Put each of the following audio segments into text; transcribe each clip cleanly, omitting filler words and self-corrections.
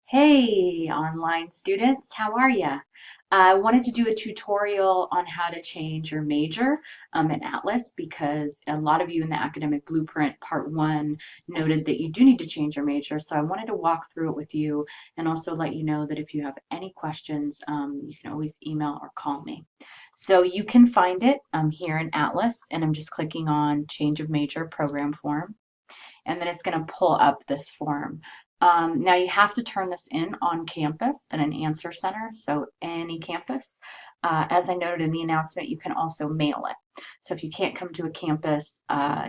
Hey, online students, how are ya? I wanted to do a tutorial on how to change your major in Atlas because a lot of you in the academic blueprint part one noted that you do need to change your major. So I wanted to walk through it with you and also let you know that if you have any questions, you can always email or call me. So you can find it here in Atlas, and I'm just clicking on change of major program form, and then it's going to pull up this form. Now you have to turn this in on campus at an answer center, so any campus. As I noted in the announcement, you can also mail it. So if you can't come to a campus,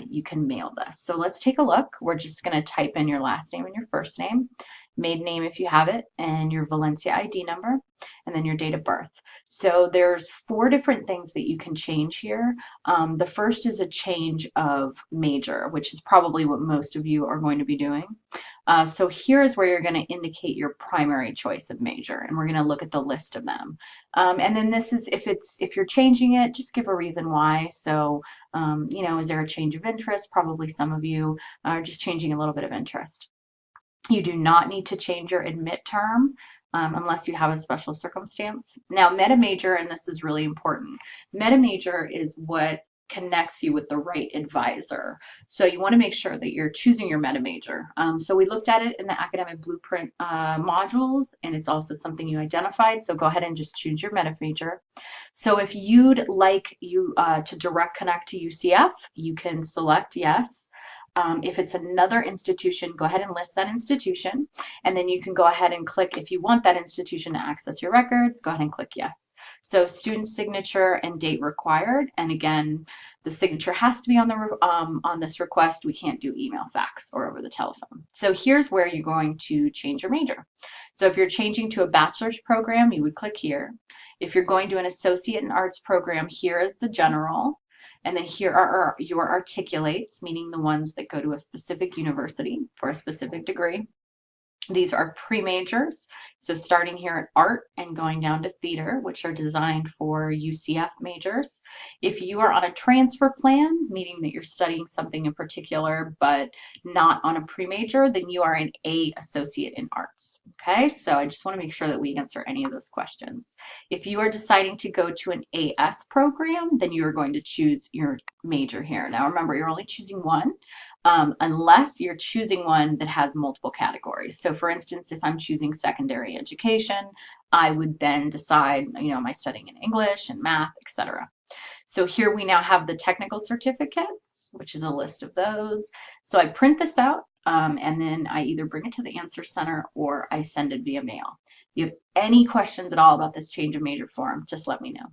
you can mail this. So let's take a look. We're just going to type in your last name and your first name, maiden name if you have it, and your Valencia ID number, and then your date of birth. So there's 4 different things that you can change here. The first is a change of major, which is probably what most of you are going to be doing. So here's where you're going to indicate your primary choice of major, and we're going to look at the list of them. And then this is if you're changing it, just give a reason why. So, is there a change of interest? Probably some of you are just changing a little bit of interest. You do not need to change your admit term unless you have a special circumstance. Now, MetaMajor, and this is really important, MetaMajor is what connects you with the right advisor. So you want to make sure that you're choosing your MetaMajor. So we looked at it in the academic blueprint modules, and it's also something you identified. So go ahead and just choose your MetaMajor. So if you'd like to direct connect to UCF, you can select yes. If it's another institution, go ahead and list that institution, and then you can go ahead and click if you want that institution to access your records, go ahead and click yes. So student signature and date required, and again, the signature has to be on this request. We can't do email, fax, or over the telephone. So here's where you're going to change your major. So if you're changing to a bachelor's program, you would click here. If you're going to an associate in arts program, here is the general. And then here are your articulates, meaning the ones that go to a specific university for a specific degree. These are pre-majors, so starting here at art and going down to theater, which are designed for UCF majors. If you are on a transfer plan, meaning that you're studying something in particular but not on a pre-major, then you are an A associate in arts. Okay, so I just want to make sure that we answer any of those questions. If you are deciding to go to an AS program, then you are going to choose your major here. Now remember, you're only choosing one. Unless you're choosing one that has multiple categories. So for instance, if I'm choosing secondary education, I would then decide, am I studying in English and math, etc. So here we now have the technical certificates, which is a list of those. So I print this out, and then I either bring it to the answer center or I send it via mail. If you have any questions at all about this change of major form, just let me know.